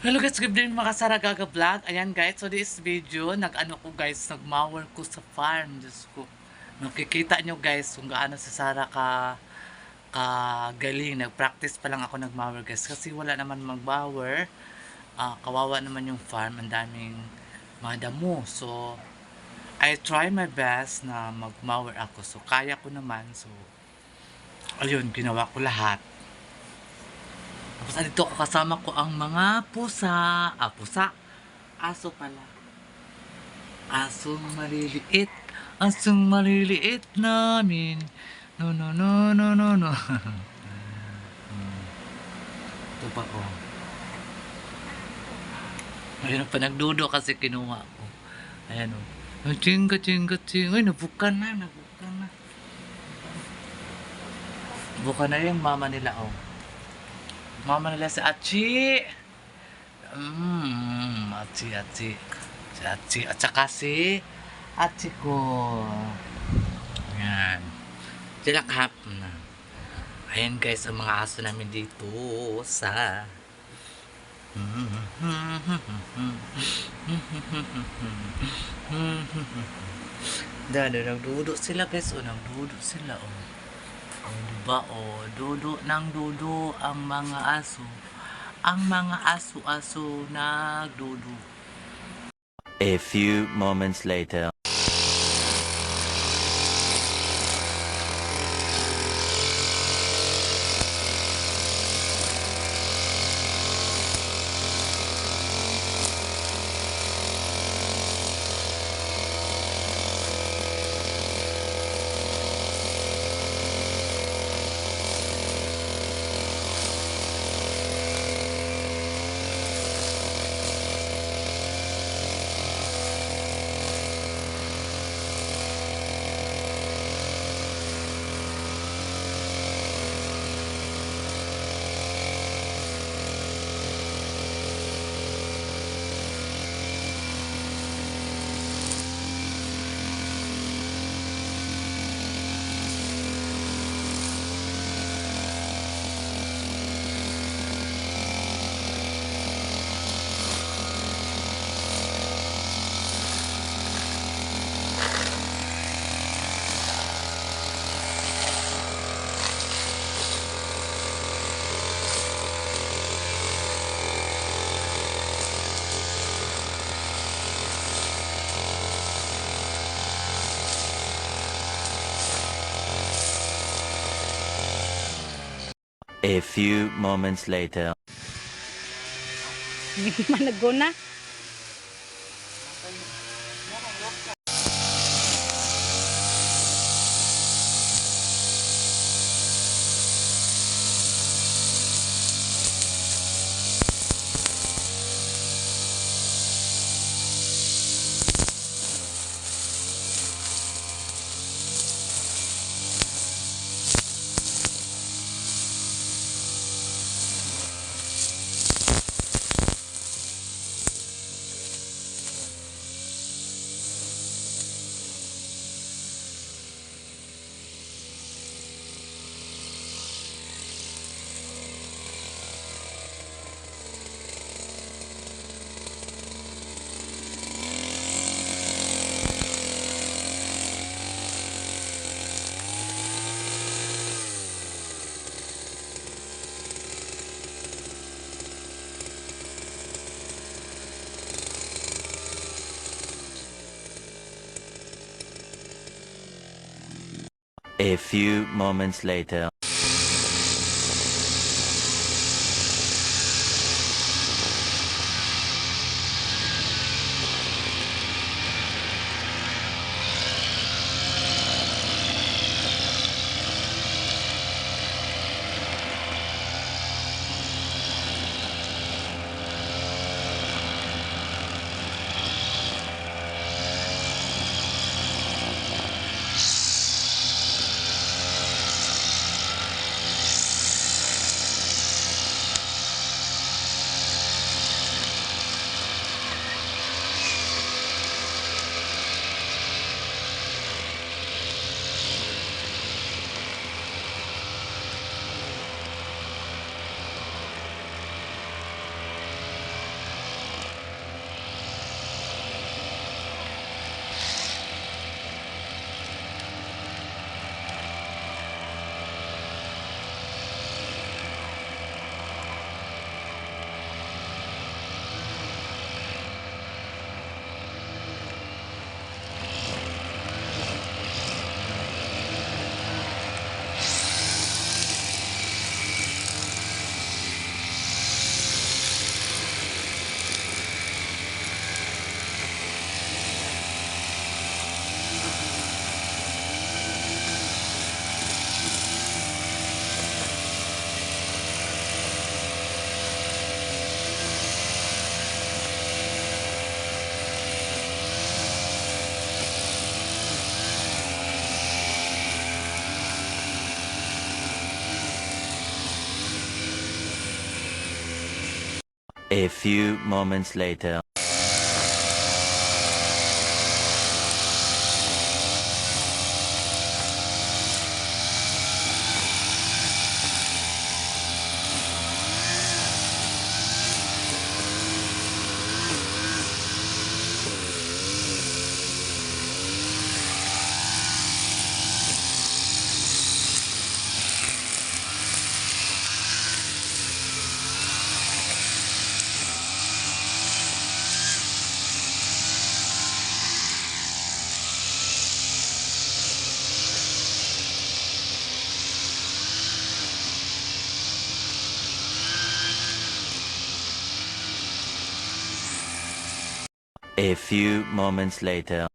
Hello guys, good evening mga Saragaga Vlog. Ayan guys, so this video, nagmower ko sa farm. Diyos ko. Nakikita nyo guys kung gaano si Sara galing. Nag-practice pa lang ako nagmower guys. Kasi wala naman mag-mower. Kawawa naman yung farm. Ang daming mga damo. So, I try my best na mag-mower ako. So, kaya ko naman. So, ayun, ginawa ko lahat. Tapos dito kasama ko ang mga pusa. Pusa. Aso pala. Asong maliliit. Asong maliliit namin. No, no, no, no, no, no. Ito pa oh. Ayun pa nagdudo kasi kinuha ko. Ayan oh. Ching, ching, ching. Ay, nabukan na. Nabukan na yung mama nila oh. Mama nila si Achi. Achi. Si Achi. At saka si Achi ko. Ayan. Sila kap na. Ayan guys, ang mga aso namin dito sa nagdudo sila guys. Nagdudo sila diba dudo ng dudo ang mga aso. Ang mga aso-aso nagdudo. A few moments later. A few moments later. Hindi man naguna. A few moments later. A few moments later. A few moments later.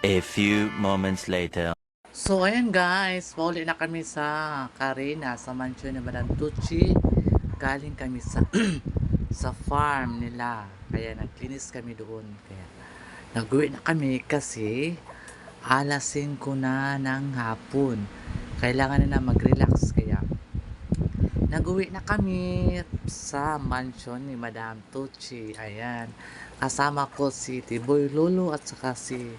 A few moments later. So, ayan guys, pauli na kami sa Carina, sa mansion ni Madam Tucci. Galing kami sa sa farm nila. Kaya naglinis kami doon. Kaya nag-uwi na kami kasi alas 5 na ng hapon. Kailangan na mag-relax. Kaya nag-uwi na kami sa mansion ni Madam Tucci. Ayan. Kasama ko si Tiboy Lolo at saka si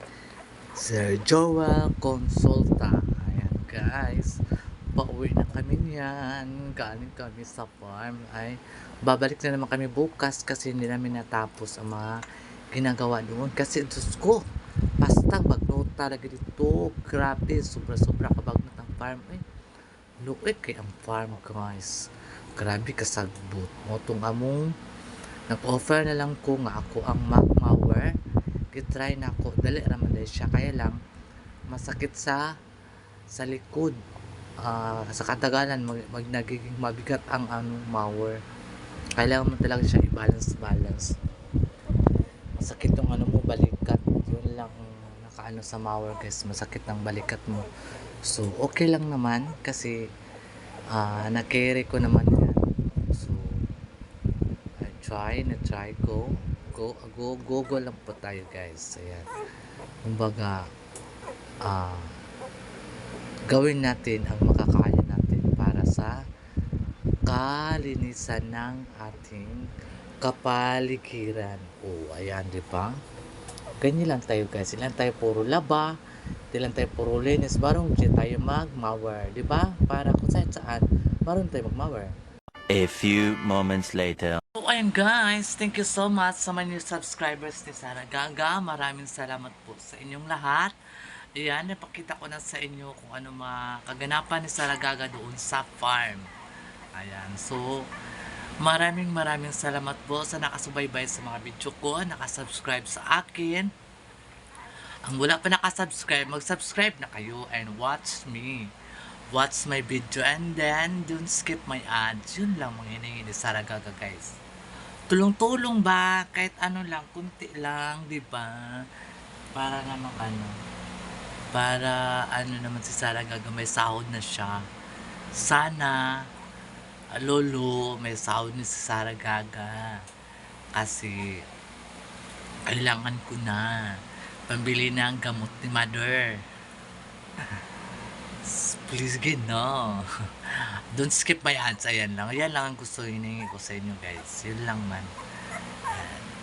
Sir Joel Consulta. Ayan guys. Pauwi na kami niyan. Galing kami sa farm. Ay, babalik na naman kami bukas kasi hindi namin natapos ang mga ginagawa doon. Kasi Diyos ko, basta magnota lagi dito. Grabe, sobra-sobra kabagnot ang farm. Ay, luit kay ang farm guys. Grabe kasagbot. Motong among nag-offer na lang ko nga ako ang mower. Gitry na ako. Dali naman dahil siya. Kaya lang, masakit sa likod. Sa katagalan, nagiging mabigat ang mower. Kailangan mo talaga siya i-balance. Masakit yung mo, balikat. Yun lang nakaano sa mower guys. Masakit ang balikat mo. So, okay lang naman kasi na-carry ko naman yan. So, na-try ko. Go lang po tayo guys. Ayan. Kumbaga, gawin natin ang makakaya natin para sa kalinisan ng ating kapaligiran. Oh, ayan, di ba? Ganyan lang tayo guys. Ilan tayo puro laba, Di lang tayo puro linis, marunong din tayo mag-mower, di ba? Para kung saan, marunong tayo mag-mower. A few moments later. So, ayun guys, thank you so much sa mga new subscribers ni Sarah Gaga. Maraming salamat po sa inyong lahat. Ayan, napakita ko na sa inyo kung ano mga kaganapan ni Sarah Gaga doon sa farm. Ayan, so maraming salamat po sa nakasubaybay sa mga video ko, nakasubscribe sa akin. Ang wala pa nakasubscribe, mag-subscribe na kayo and watch me. Watch my video and then don't skip my ads. Yun lang mga hiningi ni Sarah Gaga guys. Tulong-tulong ba? Kahit ano lang, kunti lang, di ba? Para naman para ano naman si Sarah Gaga may sahod na siya. Sana, lolo, may sahod ni si Sarah Gaga. Kasi, kailangan ko na. Pambili na ang gamot ni mother. Please get no. Don't skip my ads. Ayan lang. Ayan lang ang gusto hiningi ko sa inyo guys. Yun lang man.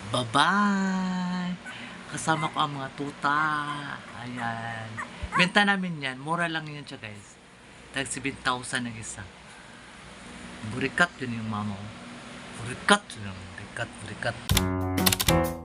Bye-bye. Kasama ko ang mga tuta. Ayan. Benta namin yan. Mura lang yan siya guys. Tag 7,000 ang isa. Burikat yun yung mama ko. Burikat yun. Burikat.